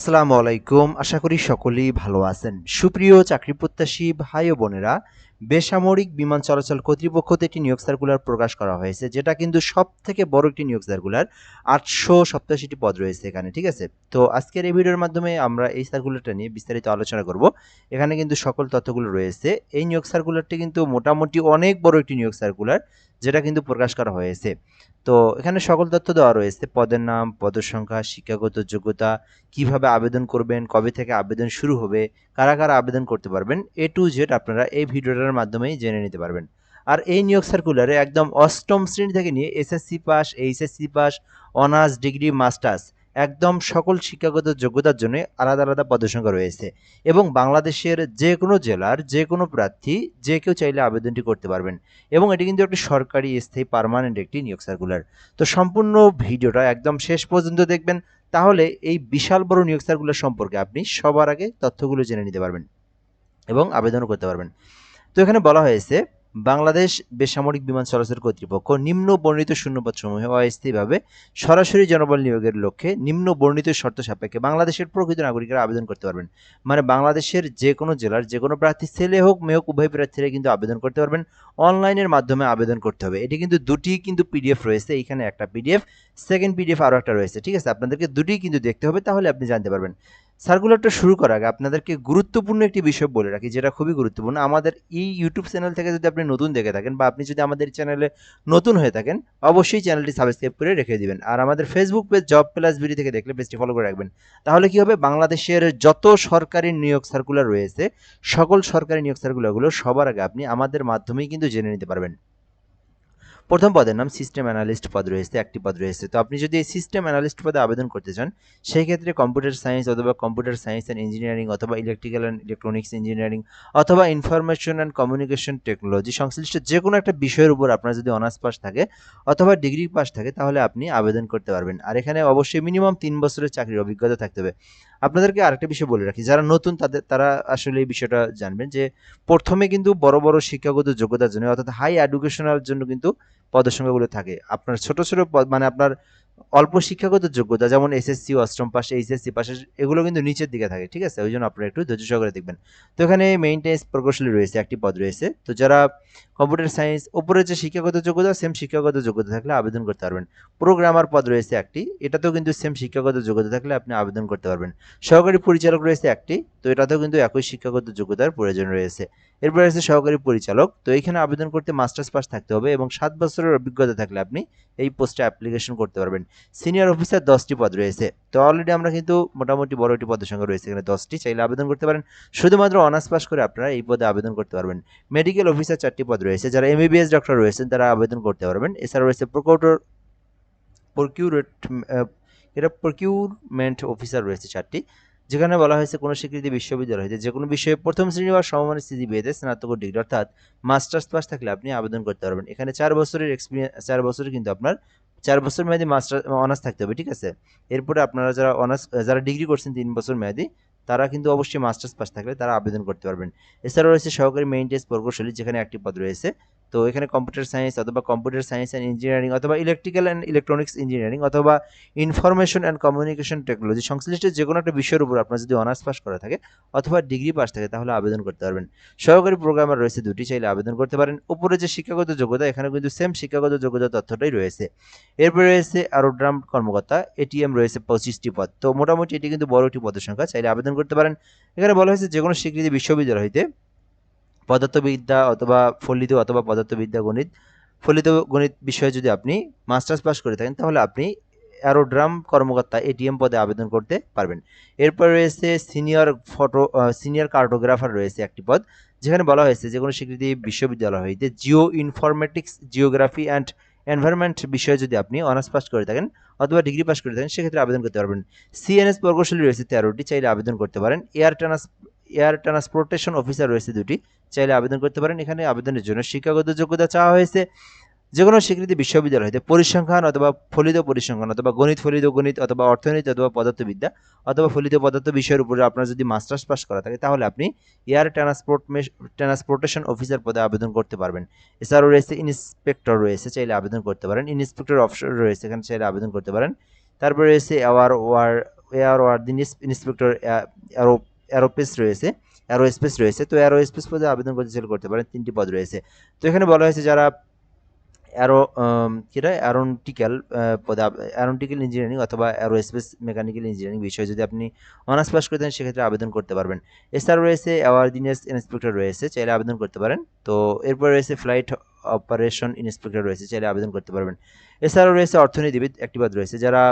আসসালামু আলাইকুম। আশা করি সকলেই ভালো আছেন। সুপ্রিয় চাকরি প্রত্যাশী ভাই ও বোনেরা, বেসামরিক বিমান চলাচল কর্তৃপক্ষ থেকে একটি নিয়োগ সার্কুলার প্রকাশ করা হয়েছে, যেটা কিন্তু সবথেকে বড় একটি নিয়োগ সার্কুলার। ৮৮৭টি পদ রয়েছে এখানে, ঠিক আছে? তো আজকের এই ভিডিওর মাধ্যমে আমরা এই সার্কুলারটা নিয়ে বিস্তারিত আলোচনা করব। এখানে কিন্তু সকল তথ্যগুলো রয়েছে। এই নিয়োগ সার্কুলারটি কিন্তু মোটামুটি অনেক বড় একটি নিয়োগ সার্কুলার, যেটা কিন্তু প্রকাশ করা হয়েছে। তো এখানে সকল তথ্য দেওয়া রয়েছে: পদের নাম, পদের সংখ্যা, শিক্ষাগত যোগ্যতা, কিভাবে আবেদন করবেন, কবে থেকে আবেদন শুরু হবে, কারা কারা আবেদন করতে পারবেন, এ টু জেড আপনারা এই ভিডিওটার মাধ্যমেই জেনে নিতে পারবেন। আর এই নিয়োগ সার্কুলারে একদম অষ্টম শ্রেণী থেকে নিয়ে SSC pass, HSC pass, honours, degree, masters, একদম সকল শিক্ষাগত যোগ্যতার জন্য আলাদা আলাদা পদসংখ্যা রয়েছে। এবং বাংলাদেশের যে কোনো জেলার যে কোনো প্রার্থী যে কেউ চাইলে আবেদনটি করতে পারবেন। এবং এটি কিন্তু একটি সরকারি স্থায়ী পার্মানেন্ট একটি নিয়োগ সার্কুলার। তো সম্পূর্ণ ভিডিওটা একদম শেষ পর্যন্ত দেখবেন, তাহলে এই বিশাল বড় নিয়োগ সার্কুলার সম্পর্কে আপনি সবার আগে তথ্যগুলো জেনে নিতে পারবেন এবং আবেদনও করতে পারবেন। তো এখানে বলা হয়েছে, বাংলাদেশ বেসামরিক বিমান চলাচল কর্তৃপক্ষ নিম্ন বর্ণিত শূন্যপদসমূহে অস্থায়ীভাবে সরাসরি জনবল নিয়োগের লক্ষ্যে নিম্ন বর্ণিত শর্ত সাপেক্ষে বাংলাদেশের প্রকৃত নাগরিকরা আবেদন করতে পারবেন। মানে বাংলাদেশের যে কোনো জেলার যে কোনো প্রার্থী, ছেলে হোক মেয়ে হোক, উভয় প্রার্থীরা কিন্তু আবেদন করতে পারবেন। অনলাইনের মাধ্যমে আবেদন করতে হবে। এটি কিন্তু দুটি কিন্তু পিডিএফ রয়েছে, এখানে একটা পিডিএফ, সেকেন্ড পিডিএফ আরও একটা রয়েছে, ঠিক আছে? আপনাদেরকে দুটিই কিন্তু দেখতে হবে, তাহলে আপনি জানতে পারবেন। সার্কুলারটা শুরু করার আগে আপনাদেরকে গুরুত্বপূর্ণ একটি বিষয় বলে রাখি, যেটা খুবই গুরুত্বপূর্ণ। আমাদের এই ইউটিউব চ্যানেল থেকে যদি আপনি নতুন দেখে থাকেন, বা আপনি যদি আমাদের চ্যানেলে নতুন হয়ে থাকেন, অবশ্যই চ্যানেলটি সাবস্ক্রাইব করে রেখে দিবেন। আর আমাদের Facebook page job plus BD থেকে দেখলে পেজটি ফলো করে রাখবেন। তাহলে কি হবে, বাংলাদেশের যত সরকারি নিয়োগ সার্কুলার রয়েছে, সকল সরকারি নিয়োগ সার্কুলারগুলো সবার আগে আপনি আমাদের মাধ্যমেই কিন্তু জেনে নিতে পারবেন। প্রথম পদের নাম সিস্টেম অ্যানালিস্ট পদ রয়েছে, একটি পদ রয়েছে। তো আপনি যদি এই সিস্টেম অ্যানালিস্ট পদে আবেদন করতে চান, সেই ক্ষেত্রে কম্পিউটার সায়েন্স অথবা কম্পিউটার সায়েন্স অ্যান্ড ইঞ্জিনিয়ারিং অথবা ইলেকট্রিক্যাল অ্যান্ড ইলেকট্রনিক্স ইঞ্জিনিয়ারিং অথবা ইনফরমেশন অ্যান্ড কমিউনিকেশন টেকনোলজি সংশ্লিষ্ট যে কোনো একটা বিষয়ের উপর আপনার যদি অনার্স পাস থাকে অথবা ডিগ্রি পাস থাকে, তাহলে আপনি আবেদন করতে পারবেন। আর এখানে অবশ্যই মিনিমাম 3 বছরের চাকরির অভিজ্ঞতা থাকতে হবে। আপনাদেরকে আরেকটা বিষয় বলে রাখি, যারা নতুন তারা আসলে এই বিষয়টা জানবেন যে প্রথমে কিন্তু বড় বড় শিক্ষাগত যোগ্যতার জন্য, অর্থাৎ হাই এডুকেশনাল জন্য কিন্তু পদের সংখ্যাগুলো থাকে। আপনার ছোট ছোট পদ, মানে আপনার অল্প শিক্ষাগত যোগ্যতা, যেমন এসএসসি, অষ্টম পাস, এইচএসসি পাস, এগুলো কিন্তু নিচের দিকে থাকে, ঠিক আছে? ওই জন্য আপনারা একটু ধৈর্য সহকারে দেখবেন। তো এখানে মেইনটেন্স প্রকৌশলী রয়েছে, একটি পদ রয়েছে। তো যারা কম্পিউটার সায়েন্স, উপরে যে শিক্ষাগত যোগ্যতা, সেম শিক্ষাগত যোগ্যতা থাকলে আবেদন করতে পারবেন। প্রোগ্রামার পদ রয়েছে একটি, এটাতেও কিন্তু সেম শিক্ষাগত যোগ্যতা থাকলে আপনি আবেদন করতে পারবেন। সহকারী পরিচালক রয়েছে একটি, তো এটাতেও কিন্তু একই শিক্ষাগত যোগ্যতার প্রয়োজন রয়েছে। এরপরে আছে সহকারী পরিচালক। তো এইখানে আবেদন করতে মাস্টার্স পাস থাকতে হবে এবং 7 বছরের অভিজ্ঞতা থাকলে আপনি এই পোস্টে অ্যাপ্লিকেশন করতে পারবেন। সিনিয়র অফিসার 10টি পদ রয়েছে। তো অলরেডি আমরা কিন্তু মোটামুটি বড় একটি পদের সংখ্যা রয়েছে এখানে 10টি, চাইলে আবেদন করতে পারেন। শুধুমাত্র অনার্স পাস করে আপনারা এই পদে আবেদন করতে পারবেন। মেডিকেল অফিসার 4টি পদ রয়েছে, যারা এমবিবিএস ডক্টর রয়েছেন তারা আবেদন করতে পারবেন। এছাড়া রয়েছে প্রকিউরেট এটা প্রকিউরমেন্ট অফিসার রয়েছে 4টি, যেখানে বলা হয়েছে কোনো স্বীকৃতি বিশ্ববিদ্যালয় হতে যে কোনো বিষয়ে প্রথম শ্রেণী বা সমমানের সিজিপিএতে স্নাতক ডিগ্রি অর্থাৎ মাস্টার্স পাস থাকলে আপনি আবেদন করতে পারবেন। এখানে 4 বছরের এক্সপিরিয়েন্স, 4 বছরের কিন্তু আপনার 4 বছর মেয়াদি মাস্টার অনার্স থাকতে হবে, ঠিক আছে? এরপরে আপনারা যারা অনার্স, যারা ডিগ্রি করছেন 3 বছর মেয়াদি, তারা কিন্তু অবশ্যই মাস্টার্স পাস থাকলে তারা আবেদন করতে পারবেন। এছাড়াও রয়েছে সহকারী মেইনটেন্স প্রকৌশলী, যেখানে একটি পদ রয়েছে। তো এখানে কম্পিউটার সায়েন্স অথবা কম্পিউটার সায়েন্স অ্যান্ড ইঞ্জিনিয়ারিং অথবা ইলেকট্রিক্যাল অ্যান্ড ইলেকট্রনিক্স ইঞ্জিনিয়ারিং অথবা ইনফরমেশন অ্যান্ড কমিউনিকেশন টেকনোলজি সংশ্লিষ্ট যে কোনো একটা বিষয়ের উপর আপনার যদি অনার্স পাস করা থাকে অথবা ডিগ্রি পাস থাকে, তাহলে আবেদন করতে পারবেন। সহকারী প্রোগ্রামার রয়েছে 2টি, চাইলে আবেদন করতে পারেন। উপরে যে শিক্ষাগত যোগ্যতা, এখানে কিন্তু সেম শিক্ষাগত যোগ্যতা তথ্যটাই রয়েছে। এরপরে রয়েছে অ্যারোড্রাম কর্মকর্তা, এটিএম রয়েছে 25টি পদ। তো মোটামুটি এটি কিন্তু বড় একটি পদের সংখ্যা, চাইলে আবেদন করতে পারেন। এখানে বলা হয়েছে যে কোনো স্বীকৃতি বিশ্ববিদ্যালয় হইতে পদার্থবিদ্যা অথবা ফলিত অথবা পদার্থবিদ্যা গণিত, ফলিত গণিত বিষয়ে যদি আপনি মাস্টার্স পাস করে থাকেন, তাহলে আপনি অ্যারোড্রাম কর্মকর্তা এটিএম পদে আবেদন করতে পারবেন। এরপর রয়েছে সিনিয়র কার্টোগ্রাফার রয়েছে একটি পদ, যেখানে বলা হয়েছে যে কোনো স্বীকৃতি বিশ্ববিদ্যালয় হইতে Jio informatics, geography and environment বিষয়ে যদি আপনি অনার্স পাস করে থাকেন অথবা ডিগ্রি পাস করে থাকেন, সেক্ষেত্রে আবেদন করতে পারবেন। সিএনএস প্রকৌশলী রয়েছে 13টি, চাইলে আবেদন করতে পারেন। এয়ার ট্রান্সপোর্টেশন অফিসার রয়েছে 2টি, চাইলে আবেদন করতে পারেন। এখানে আবেদনের জন্য শিক্ষাগত যোগ্যতা চাওয়া হয়েছে যে কোনো স্বীকৃতি বিশ্ববিদ্যালয় হতে পরিসংখ্যান অথবা ফলিত পরিসংখ্যান অথবা গণিত, ফলিত গণিত অথবা অর্থনীতি অথবা পদার্থবিদ্যা অথবা ফলিত পদার্থ বিষয়ের উপরে আপনার যদি মাস্টার্স পাস করা থাকে, তাহলে আপনি এয়ার ট্রান্সপোর্টেশন অফিসার পদে আবেদন করতে পারবেন। এছাড়াও রয়েছে ইন্সপেক্টর রয়েছে, চাইলে আবেদন করতে পারেন। ইন্সপেক্টর অফিসার রয়েছে, এখানে চাইলে আবেদন করতে পারেন। তারপরে রয়েছে এয়ারওয়ার্দিনেস ইন্সপেক্টর অ্যারো অ্যারোস্পেস রয়েছে, অ্যারোস্পেস রয়েছে। তো অ্যারোস্পেস পদে আবেদন করতে চাইলে করতে পারেন, 3টি পদ রয়েছে। তো এখানে বলা হয়েছে যারা অ্যারোনটিক্যাল পদে অ্যারোনটিক্যাল ইঞ্জিনিয়ারিং অথবা অ্যারোস্পেস মেকানিক্যাল ইঞ্জিনিয়ারিং বিষয়ে যদি আপনি অনার্স পাস করে থাকেন সেক্ষেত্রে আবেদন করতে পারবেন। এছাড়াও রয়েছে অ্যাওয়ার্দিনেস ইন্সপেক্টর রয়েছে, চাইলে আবেদন করতে পারেন। তো এরপর রয়েছে ফ্লাইট অপারেশন ইন্সপেক্টর রয়েছে, চাইলে আবেদন করতে পারবেন। এছাড়াও রয়েছে অর্থনীতিবিদ একটি পদ রয়েছে, যারা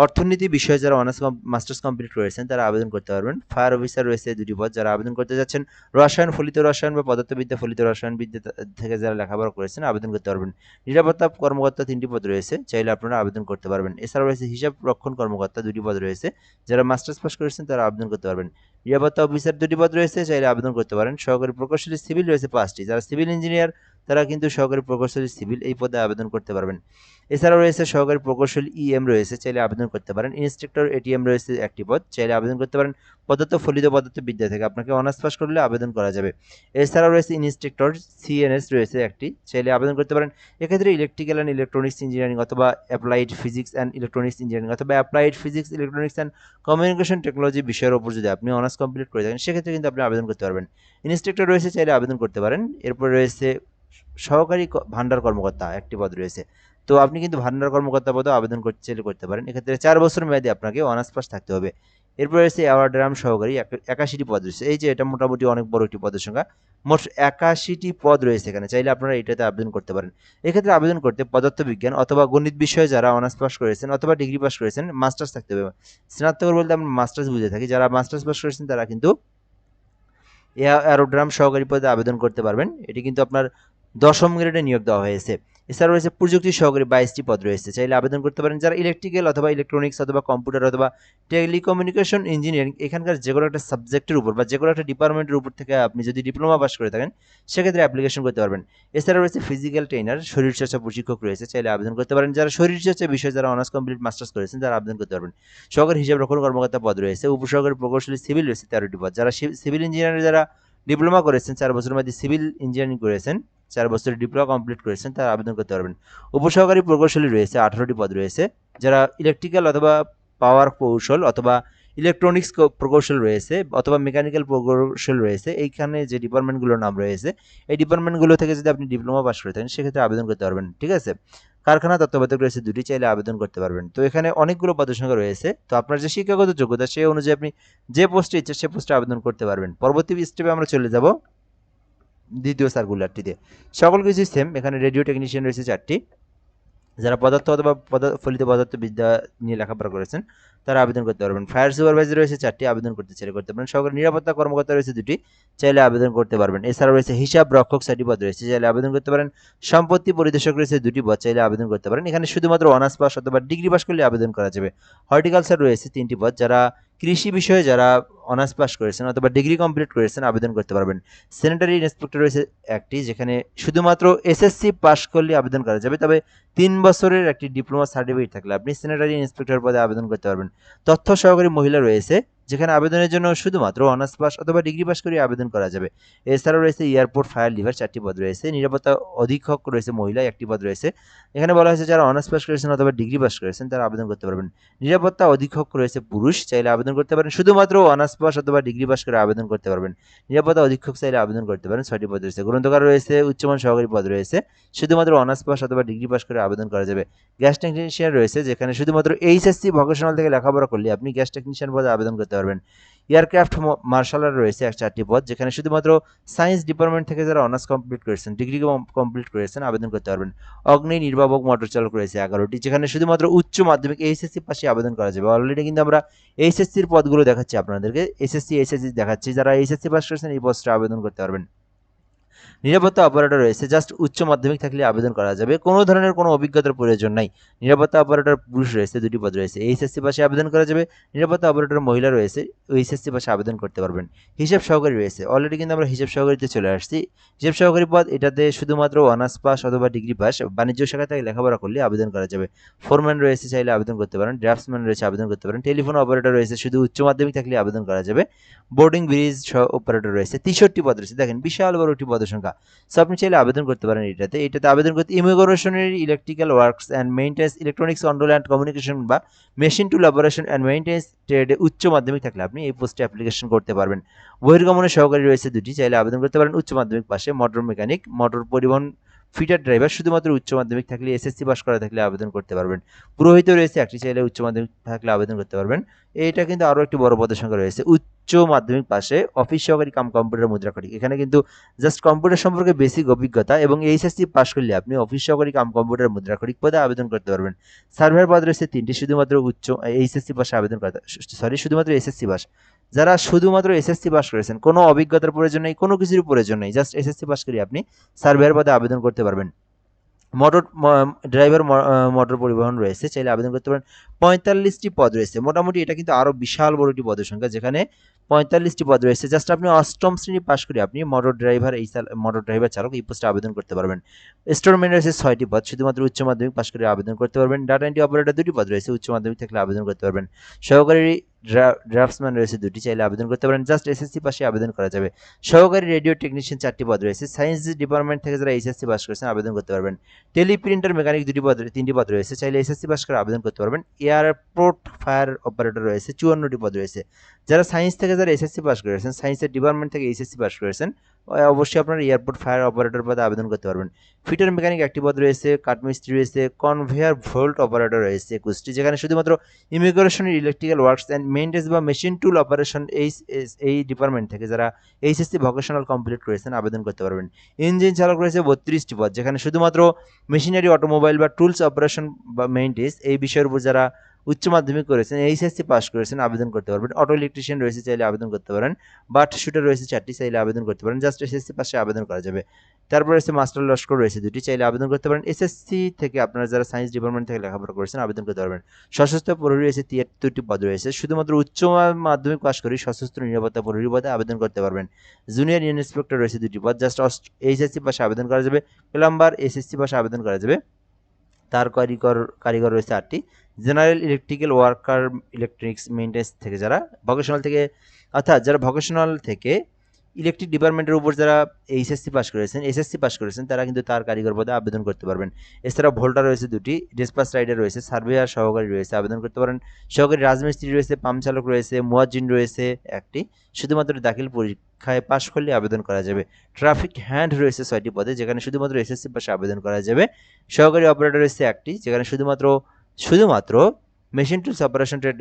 অর্থনীতি বিষয়ে যারা অনার্স মাস্টার্স কমপ্লিট করেছেন তারা আবেদন করতে পারবেন। ফায়ার অফিসার রয়েছে 2টি পদ, যারা আবেদন করতে যাচ্ছেন রসায়ন, ফলিত রসায়ন বা পদার্থবিদ্যা, ফলিত রসায়নবিদ্যা থেকে যারা লেখাপড়া করেছেন আবেদন করতে পারবেন। নিরাপত্তা কর্মকর্তা 3টি পদ রয়েছে, চাইলে আপনারা আবেদন করতে পারবেন। এছাড়াও রয়েছে হিসাব রক্ষণ কর্মকর্তা 2টি পদ রয়েছে, যারা মাস্টার্স পাস করেছেন তারা আবেদন করতে পারবেন। নিরাপত্তা অফিসার 2টি পদ রয়েছে, চাইলে আবেদন করতে পারেন। সহকারী প্রকৌশলী সিভিল রয়েছে 5টি, যারা সিভিল ইঞ্জিনিয়ার তারা কিন্তু সহকারী প্রকৌশলী সিভিল এই পদে আবেদন করতে পারবেন। এছাড়াও রয়েছে সহকারী প্রকৌশলী ইএম রয়েছে, চাইলে আবেদন করতে পারেন। ইন্সট্রাক্টর এটিএম রয়েছে 1টি পদ, চাইলে আবেদন করতে পারেন। ফলিত পদার্থবিদ্যা থেকে আপনাকে অনার্স পাস করলে আবেদন করা যাবে। এছাড়াও রয়েছে ইন্সট্রাক্টর সিএনএস রয়েছে 1টি, চাইলে আবেদন করতে পারেন। এক্ষেত্রে ইলেকট্রিক্যাল অ্যান্ড ইলেকট্রনিক্স ইঞ্জিনিয়ারিং অথবা applied physics and electronics engineering অথবা applied physics electronics and communication technology বিষয়ের উপর যদি আপনি অনার্স কমপ্লিট করে থাকেন সেক্ষেত্রে কিন্তু আপনি আবেদন করতে পারবেন। ইন্সট্রাক্টর রয়েছে, চাইলে আবেদন করতে পারেন। এরপর রয়েছে সহকারী ভান্ডার কর্মকর্তা 1টি পদ রয়েছে। তো আপনি কিন্তু ভান্ডার কর্মকর্তা পদেও আবেদন করতে চাইলে করতে পারেন। এক্ষেত্রে 4 বছর মেয়াদী আপনাকে অনার্স পাস থাকতে হবে। এরপর রয়েছে অ্যাওয়ার্ডরাম সহকারী 81টি পদ রয়েছে। এই যে এটা মোটামুটি অনেক বড় একটি পদের সংখ্যা। মোট 81টি পদ রয়েছে এখানে, চাইলে আপনারা এটাতে আবেদন করতে পারেন। এক্ষেত্রে আবেদন করতে পদার্থবিজ্ঞান অথবা গণিত বিষয়ে যারা অনার্স পাস করেছেন অথবা ডিগ্রি পাস করেছেন, মাস্টার্স থাকতে হবে। স্নাতক বলতে আমরা মাস্টার্স বুঝে থাকি, যারা মাস্টার্স পাস করেছেন তারা কিন্তু অ্যারোড্রাম সহকারী পদে আবেদন করতে পারবেন। এটি কিন্তু আপনার 10ম গ্রেডে নিয়োগ দেওয়া হয়েছে। এছাড়া রয়েছে প্রযুক্তি সহকারী 22টি পদ রয়েছে, চাইলে আবেদন করতে পারেন। যারা ইলেকট্রিক্যাল অথবা ইলেকট্রনিক্স অথবা কম্পিউটার অথবা টেলিকমিউনিকেশন ইঞ্জিনিয়ারিং এখানকার যে কোনো একটা সাবজেক্টের উপর বা যে কোনো একটা ডিপার্টমেন্টের উপর থেকে আপনি যদি ডিপ্লোমা পাস করে থাকেন সেক্ষেত্রে অ্যাপ্লিকেশন করতে পারবেন। এছাড়া রয়েছে ফিজিক্যাল ট্রেনার শরীরচর্চা প্রশিক্ষক রয়েছে, চাইলে আবেদন করতে পারেন। যারা শরীরচর্চা বিষয়ে যারা অনার্স কমপ্লিট মাস্টার্স করেছেন তারা আবেদন করতে পারবেন। সহকারী হিসাব রক্ষণ কর্মকর্তা পদ রয়েছে। উপসহকারী প্রকৌশলী সিভিল রয়েছে 13টি পদ, যারা সিভিল ইঞ্জিনিয়ার যারা ডিপ্লোমা করেছেন 4 বছরের মধ্যে সিভিল ইঞ্জিনিয়ারিং করেছেন, 4 বছরের ডিপ্লোমা কমপ্লিট করেছেন তারা আবেদন করতে পারবেন। উপসহকারী প্রকৌশলী রয়েছে 18টি পদ রয়েছে, যারা ইলেকট্রিক্যাল অথবা পাওয়ার কৌশল অথবা ইলেকট্রনিক্স প্রকৌশল রয়েছে অথবা মেকানিক্যাল প্রকৌশল রয়েছে। এইখানে যে ডিপার্টমেন্টগুলোর নাম রয়েছে এই ডিপার্টমেন্টগুলো থেকে যদি আপনি ডিপ্লোমা পাস করে থাকেন সেক্ষেত্রে আবেদন করতে পারবেন। ঠিক আছে। কারখানা তত্ত্বাবধায়ক রয়েছে 2টি, চাইলে আবেদন করতে পারবেন। তো এখানে অনেকগুলো পদের সংখ্যা রয়েছে। তো আপনার যে শিক্ষাগত যোগ্যতা সেই অনুযায়ী আপনি যে পোস্টে ইচ্ছা সে পোস্টে আবেদন করতে পারবেন। পরবর্তী স্টেপে আমরা চলে যাব দ্বিতীয় সার্কুলারটিতে। সকল কিছু সেম। এখানে রেডিও টেকনিশিয়ান রয়েছে 4টি, যারা পদার্থ অথবা ফলিত পদার্থবিদ্যা নিয়ে লেখাপড়া করেছেন তারা আবেদন করতে পারবেন। ফায়ার সুপারভাইজার রয়েছে 4টি, আবেদন করতে চাইলে করতে পারেন। সহকারী নিরাপত্তা কর্মকর্তা রয়েছে 2টি, চাইলে আবেদন করতে পারবেন। এছাড়া রয়েছে হিসাব রক্ষক 6টি পদ রয়েছে, চাইলে আবেদন করতে পারেন। সম্পত্তি পরিদর্শক রয়েছে 2টি পদ, চাইলে আবেদন করতে পারেন। এখানে শুধুমাত্র অনার্স পাস অথবা ডিগ্রি পাস করলে আবেদন করা যাবে। হর্টিকালচার রয়েছে 3টি পদ, যারা কৃষি বিষয়ে যারা অনার্স পাস করেছেন অথবা ডিগ্রি কমপ্লিট করেছেন আবেদন করতে পারবেন। স্যানিটারি ইন্সপেক্টর রয়েছে 1টি, যেখানে শুধুমাত্র এসএসসি পাস করলে আবেদন করা যাবে, তবে 3 বছরের একটি ডিপ্লোমা সার্টিফিকেট থাকলে আপনি স্যানিটারি ইন্সপেক্টর পদে আবেদন করতে পারবেন। তথ্য সহকারী মহিলা রয়েছে, যেখানে আবেদনের জন্য শুধুমাত্র অনার্স পাস অথবা ডিগ্রি পাস করে আবেদন করা যাবে। এছাড়াও রয়েছে এয়ারপোর্ট ফায়ার লিভার 4টি পদ রয়েছে। নিরাপত্তা অধীক্ষক রয়েছে মহিলা 1টি পদ রয়েছে। এখানে বলা হয়েছে যারা অনার্স পাস করেছেন অথবা ডিগ্রি পাস করেছেন তারা আবেদন করতে পারবেন। নিরাপত্তা অধীক্ষক রয়েছে পুরুষ, চাইলে আবেদন করতে পারেন। শুধুমাত্র অনার্স পাস অথবা ডিগ্রি পাস করে আবেদন করতে পারবেন। নিরাপত্তা অধীক্ষক চাইলে আবেদন করতে পারেন। 6টি পদ রয়েছে। গ্রন্থকার রয়েছে, উচ্চমান সহকারী পদ রয়েছে, শুধুমাত্র অনার্স পাস অথবা ডিগ্রি পাস করে আবেদন করা যাবে। গ্যাস টেকনিশিয়ান রয়েছে, যেখানে শুধুমাত্র এইচএসসি ভোকেশনাল থেকে লেখাপড়া করলে আপনি গ্যাস টেকনিশিয়ান পদে আবেদন করতে পারবেন। এয়ারক্রাফট মার্শালার রয়েছে 4টি পদ, যেখানে শুধুমাত্র সায়েন্স ডিপার্টমেন্ট থেকে যারা অনার্স কমপ্লিট করেছেন ডিগ্রি কমপ্লিট করেছেন আবেদন করতে পারবেন। অগ্নি নির্বাপক মোটর চালক রয়েছে 11টি, যেখানে শুধুমাত্র উচ্চ মাধ্যমিক এইচএসসি পাশে আবেদন করা যাবে। অলরেডি কিন্তু আমরা এইচএসসির পদগুলো দেখাচ্ছি আপনাদেরকে, এইচএসসি দেখাচ্ছি, যারা এইচএসসি পাস করেছেন এই পোস্টে আবেদন করতে পারবেন। নিরাপত্তা অপারেটর রয়েছে, জাস্ট উচ্চ মাধ্যমিক থাকলে আবেদন করা যাবে, কোনো ধরনের কোনো অভিজ্ঞতার প্রয়োজন নাই। নিরাপত্তা অপারেটর পুরুষ রয়েছে 2টি পদ রয়েছে, এইচএসসি পাশে আবেদন করা যাবে। নিরাপত্তা অপারেটর মহিলা রয়েছে, এইচএসসি পাশে আবেদন করতে পারবেন। হিসাব সহকারী রয়েছে, অলরেডি কিন্তু আমরা হিসাব সহকারীতে চলে আসছি। হিসাব সহকারী পদ এটাতে শুধুমাত্র অনার্স পাস অথবা ডিগ্রি পাস বাণিজ্য শাখা থেকে লেখাপড়া করলে আবেদন করা যাবে। ফোরম্যান রয়েছে, চাইলে আবেদন করতে পারেন। ড্রাফটসম্যান রয়েছে, আবেদন করতে পারেন। টেলিফোন অপারেটর রয়েছে, শুধু উচ্চ মাধ্যমিক থাকলে আবেদন করা যাবে। বোর্ডিং ব্রিজ অপারেটর রয়েছে 63টি পদ রয়েছে। দেখেন বিশাল বড় একটি পদ পদসংখ্যা। সো আপনি চাইলে আবেদন করতে পারেন এটাতে আবেদন করতে ইমিগ্রেশনের electrical works and maintenance, electronics control and communication বা machine tool operation and maintenance ট্রেডে উচ্চ মাধ্যমিক থাকলে আপনি এই পোস্টে অ্যাপ্লিকেশন করতে পারবেন। বহির্গমনের সহকারী রয়েছে 2টি, চাইলে আবেদন করতে পারেন উচ্চ মাধ্যমিক পাশে। মোটর মেকানিক, মোটর পরিবহন ফিটার ড্রাইভার শুধুমাত্র উচ্চ মাধ্যমিক থাকলে, এসএসসি পাস করা থাকলে আবেদন করতে পারবেন। পুরোহিত রয়েছে 1টি, চাইলে উচ্চ মাধ্যমিক থাকলে আবেদন করতে পারবেন। এটা কিন্তু আরও একটি বড় পদের সংখ্যা রয়েছে উচ্চ মাধ্যমিক পাশে অফিস সহকারী কাম কম্পিউটার মুদ্রাক্ষরিক। এখানে কিন্তু জাস্ট কম্পিউটার সম্পর্কে বেসিক অভিজ্ঞতা এবং এইচএসসি পাস করলে আপনি অফিস সহকারী কাম কম্পিউটার মুদ্রাক্ষরিক পদে আবেদন করতে পারবেন। সার্ভেয়ার পদ রয়েছে 3টি, শুধুমাত্র এইচএসসি পাশে আবেদন করতে, শুধুমাত্র এসএসসি পাস। যারা শুধুমাত্র এসএসসি পাস করেছেন, কোনো অভিজ্ঞতার প্রয়োজন নেই, কোনো কিছুর প্রয়োজন নেই, জাস্ট এসএসসি পাস করে আপনি সার্ভেয়ার পদে আবেদন করতে পারবেন। মোটর ড্রাইভার মোটর পরিবহন রয়েছে, চাইলে আবেদন করতে পারেন। 45টি পদ রয়েছে, মোটামুটি এটা কিন্তু আরও বিশাল বড় একটি পদের সংখ্যা, যেখানে 45টি পদ রয়েছে। জাস্ট আপনি 8ম শ্রেণী পাস করে আপনি মোটর ড্রাইভার চালক এই পোস্টে আবেদন করতে পারবেন। স্টোরম্যান রয়েছে 6টি পদ, শুধুমাত্র উচ্চ মাধ্যমিক পাস করে আবেদন করতে পারবেন। ডাটা এন্ট্রি অপারেটর 2টি পদ রয়েছে, উচ্চ মাধ্যমিক থাকলে আবেদন করতে পারবেন। সহকারী ড্রাফটসম্যান রয়েছে 2টি, চাইলে আবেদন করতে পারেন। জাস্ট এসএসসি পাশে আবেদন করা যাবে। সহকারী রেডিও টেকনিশিয়ান 4টি পদ রয়েছে, সায়েন্স ডিপার্টমেন্ট থেকে যারা এইচএসসি পাস করেছেন আবেদন করতে পারবেন। টেলিপ্রিন্টার মেকানিক 3টি পদ রয়েছে, চাইলে এসএসসি পাস করে আবেদন করতে পারবেন। এয়ারপোর্ট ফায়ার অপারেটর রয়েছে 54টি পদ রয়েছে। যারা সায়েন্স থেকে যারা এসএসসি পাস করেছেন, সায়েন্সের ডিপার্টমেন্ট থেকে এইচএসসি পাস করেছেন, অবশ্যই আপনারা এয়ারপোর্ট ফায়ার অপারেটর পদে আবেদন করতে পারবেন। ফিটার মেকানিক 1টি পদ রয়েছে, কাঠমিস্ত্রি রয়েছে, কনভেয়ার ভোল্ট অপারেটর রয়েছে 21টি, যেখানে শুধুমাত্র ইমিগ্রেশনের ইলেকট্রিক্যাল ওয়ার্কস অ্যান্ড মেইনটেন্স বা মেশিন টুল অপারেশন এই ডিপার্টমেন্ট থেকে যারা এইচএসসি ভোকেশনাল কমপ্লিট করেছেন আবেদন করতে পারবেন। ইঞ্জিন চালক রয়েছে 32টি পদ, যেখানে শুধুমাত্র মেশিনারি, অটোমোবাইল বা টুলস অপারেশন বা মেইনটেন্স এই বিষয়ের উপর যারা উচ্চ মাধ্যমিক করেছেন, এইচএসসি পাস করেছেন আবেদন করতে পারবেন। অটো ইলেকট্রিশিয়ান রয়েছে, চাইলে আবেদন করতে পারেন। বাট শুটার রয়েছে 4টি, চাইলে আবেদন করতে পারেন। জাস্ট এসএসসি পাশে আবেদন করা যাবে। তারপর রয়েছে মাস্টার লস্কর রয়েছে 2টি, চাইলে আবেদন করতে পারেন। এসএসসি থেকে আপনারা যারা সায়েন্স ডিপার্টমেন্ট থেকে লেখাপড়া করেছেন আবেদন করতে পারবেন। সশস্ত্র প্রহরী রয়েছে 73টি পদ রয়েছে, শুধুমাত্র উচ্চ মাধ্যমিক পাস করে সশস্ত্র নিরাপত্তা প্রহরী পদে আবেদন করতে পারবেন। জুনিয়র ইন্সপেক্টর রয়েছে 2টি পদ, জাস্ট এইচএসসি পাশে আবেদন করা যাবে। প্লাম্বার এসএসসি পাশে আবেদন করা যাবে। তার কারিগর রয়েছে 8টি। General electrical worker electrics maintenance থেকে যারা ভোকেশনাল থেকে, অর্থাৎ যারা ভোকেশনাল থেকে ইলেকট্রিক ডিপার্টমেন্টের উপর যারা এসএসসি পাস করেছেন তারা কিন্তু তার কারিগর পদে আবেদন করতে পারবেন। এছাড়া ভোল্টার রয়েছে 2টি, ডিসপাস রাইডার রয়েছে, সার্ভেয়ার সহকারী রয়েছে, আবেদন করতে পারেন। সহকারী রাজমিস্ত্রি রয়েছে, পাম্প চালক রয়েছে, মুয়াজ্জিন রয়েছে 1টি, শুধুমাত্র দাখিল পরীক্ষায় পাশ করলে আবেদন করা যাবে। ট্রাফিক হ্যান্ড রয়েছে 6টি পদে, যেখানে শুধুমাত্র এসএসসি পাশে আবেদন করা যাবে। সহকারী অপারেটর রয়েছে 1টি, যেখানে শুধুমাত্র মেশিন টুলস অপারেশন ট্রেড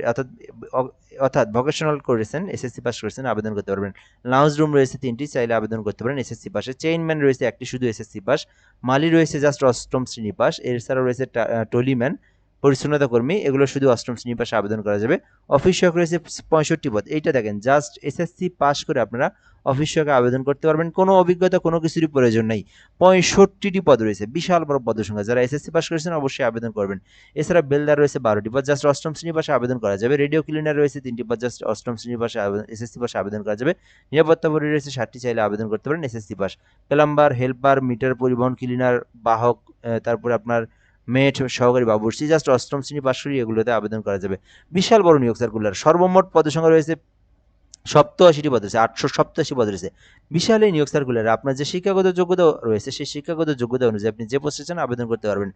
অর্থাৎ ভোকেশনাল করেছেন, এসএসসি পাস করেছেন আবেদন করতে পারবেন। লাউঞ্জ রুম রয়েছে 3টি, চাইলে আবেদন করতে পারেন এসএসসি পাশে। চেইনম্যান রয়েছে 1টি, শুধু এসএসসি পাস। মালি রয়েছে জাস্ট 8ম শ্রেণী পাস। এছাড়াও রয়েছে টলিম্যান, পরিচ্ছন্নতা কর্মী, এগুলো শুধু 8ম শ্রেণী পাশে আবেদন করা যাবে। অফিস সহায়ক রয়েছে 65টি পদ। এইটা দেখেন, জাস্ট এসএসসি পাস করে আপনারা অফিস সহায়কে আবেদন করতে পারবেন, কোনো অভিজ্ঞতা কোনো কিছুরই প্রয়োজন নেই। 65টি পদ রয়েছে, বিশাল বড় পদের সংখ্যা। যারা এসএসসি পাস করেছেন অবশ্যই আবেদন করবেন। এছাড়া বেলদার রয়েছে 12টি পদ, জাস্ট 8ম শ্রেণী পাশে আবেদন করা যাবে। রেডিও ক্লিনার রয়েছে 3টি পদ, জাস্ট 8ম শ্রেণী পাশে এসএসসি পাশে আবেদন করা যাবে। নিরাপত্তা প্রহরী রয়েছে 7টি, চাইলে আবেদন করতে পারেন SSC pass. Plumber, helper, meter পরিবহন ক্লিনার, বাহক, তারপরে আপনার মেট, সহকারী বাবুর্চি, জাস্ট 8ম শ্রেণী পাস করে এগুলোতে আবেদন করা যাবে। বিশাল বড় নিয়োগ সার্কুলার। সর্বমোট পদের সংখ্যা রয়েছে 87টি পদ রয়েছে, 887 পদ রয়েছে। বিশাল এই নিয়োগ সার্কুলারে আপনার যে শিক্ষাগত যোগ্যতা রয়েছে সেই শিক্ষাগত যোগ্যতা অনুযায়ী আপনি যে পোস্টে চান আবেদন করতে পারবেন।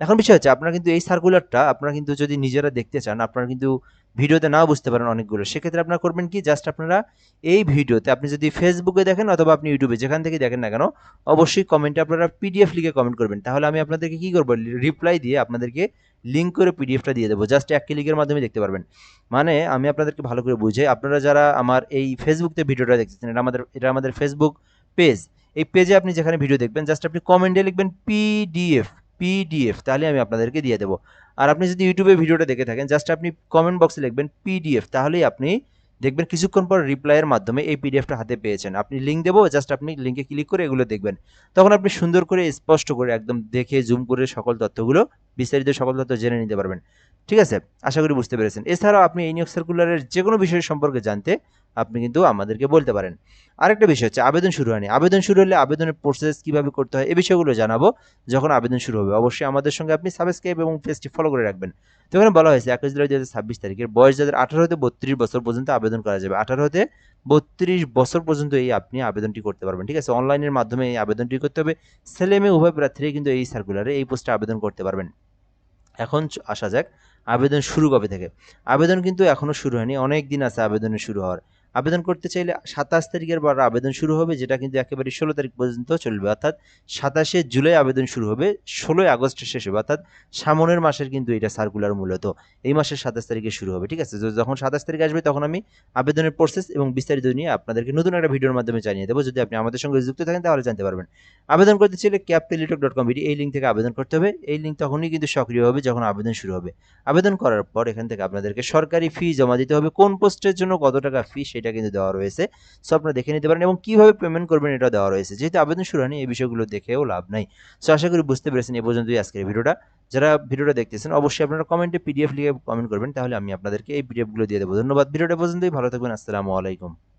এখন বিষয় হচ্ছে আপনারা কিন্তু এই সার্কুলারটা আপনারা কিন্তু যদি নিজেরা দেখতে চান, আপনারা কিন্তু ভিডিওতে নাও বুঝতে পারেন অনেকগুলো, সেক্ষেত্রে আপনারা করবেন কি, জাস্ট আপনারা এই ভিডিওতে আপনি যদি ফেসবুকে দেখেন অথবা আপনি ইউটিউবে যেখান থেকে দেখেন না কেন, অবশ্যই কমেন্টে আপনারা পিডিএফ লিখে কমেন্ট করবেন। তাহলে আমি আপনাদেরকে কি করবো, রিপ্লাই দিয়ে আপনাদেরকে লিঙ্ক করে পিডিএফটা দিয়ে দেবো, জাস্ট 1 ক্লিকের মাধ্যমে দেখতে পারবেন। মানে আমি আপনাদেরকে ভালো করে বুঝাই, আপনারা যারা আমার এই ফেসবুকতে ভিডিওটা দেখতেছেন, এটা আমাদের ফেসবুক পেজ। এই পেজে আপনি যেখানে ভিডিও দেখবেন, জাস্ট আপনি কমেন্টে লিখবেন পিডিএফ, তাহলে আমি আপনাদেরকে দিয়ে দেবো। আর আপনি যদি ইউটিউবে ভিডিওটা দেখে থাকেন, জাস্ট আপনি কমেন্ট বক্সে লিখবেন পিডিএফ, তাহলেই আপনি দেখবেন কিছুক্ষণ পর রিপ্লাইয়ের মাধ্যমে এই পিডিএফটা হাতে পেয়েছেন। আপনি লিঙ্ক দেবো, জাস্ট আপনি লিঙ্কে ক্লিক করে এগুলো দেখবেন। তখন আপনি সুন্দর করে স্পষ্ট করে একদম দেখে জুম করে সকল তথ্যগুলো, বিস্তারিত সকল তথ্য জেনে নিতে পারবেন। ঠিক আছে, আশা করি বুঝতে পেরেছেন। এছাড়াও আপনি এই নিয়োগ সার্কুলারের যে কোনো বিষয় সম্পর্কে জানতে আপনি কিন্তু আমাদেরকে বলতে পারেন। আরেকটা বিষয় হচ্ছে আবেদন শুরু হয়নি। আবেদন শুরু হলে আবেদনের প্রসেস কিভাবে করতে হয় এই বিষয়গুলো জানাবো যখন আবেদন শুরু হবে। অবশ্যই আমাদের সঙ্গে আপনি সাবস্ক্রাইব এবং পেজটি ফলো করে রাখবেন। তো এখানে বলা হয়েছে 21 জুলাই 2026 তারিখের বয়স যাদের 18 হতে 32 বছর পর্যন্ত আবেদন করা যাবে। 18 হতে 32 বছর পর্যন্ত এই আপনি আবেদনটি করতে পারবেন। ঠিক আছে? অনলাইনের মাধ্যমে এই আবেদনটি করতে হবে। ছেলে-মেয়ে উভয় প্রার্থীরাই কিন্তু এই সার্কুলারে এই পোস্টে আবেদন করতে পারবেন। এখন আসা যাক আবেদন শুরু কবে থেকে। আবেদন কিন্তু এখনো শুরু হয়নি। অনেক দিন আছে আবেদনের শুরু হওয়ার। আবেদন করতে চাইলে 27 তারিখের পর আবেদন শুরু হবে যেটা কিন্তু একেবারে 16 তারিখ পর্যন্ত চলবে। অর্থাৎ 27শে জুলাই আবেদন শুরু হবে, 16ই আগস্ট শেষ হবে। অর্থাৎ সামনের মাসের কিন্তু এটা সার্কুলার মূলত। এই মাসের 27 তারিখে শুরু হবে। ঠিক আছে? যখন 27 তারিখ আসবে তখন আমি আবেদনের প্রসেস এবং বিস্তারিত নিয়ে আপনাদেরকে নতুন একটা ভিডিওর মাধ্যমে জানিয়ে দেব। যদি আপনি আমাদের সঙ্গে যুক্ত থাকেন তাহলে জানতে পারবেন। আবেদন করতে চাইলে capteletalk.com এই লিঙ্ক থেকে আবেদন করতে হবে। এই লিঙ্ক তখনই কিন্তু সক্রিয় হবে যখন আবেদন শুরু হবে। আবেদন করার পর এখান থেকে আপনাদেরকে সরকারি ফি জমা দিতে হবে। কোন পোস্টের জন্য কত টাকা ফি সেটা কিন্তু দেওয়া রয়েছে। সো আপনারা দেখে নিতে পারেন এবং কিভাবে পেমেন্ট করবেন এটাও দেওয়া রয়েছে। যেহেতু আবেদন শুরু হয়নি এই বিষয়গুলো দেখেও লাভ নাই। সো আশা করি বুঝতে পেরেছেন এই পর্যন্তই আজকের ভিডিওটা। যারা ভিডিওটা দেখতেছেন অবশ্যই আপনারা কমেন্টে পিডিএফ লিখে কমেন্ট করবেন তাহলে আমি আপনাদেরকে এই পিডিএফ গুলো দিয়ে দেবো। ধন্যবাদ। ভিডিওটা পর্যন্তই ভালো থাকবেন। আসসালামু আলাইকুম।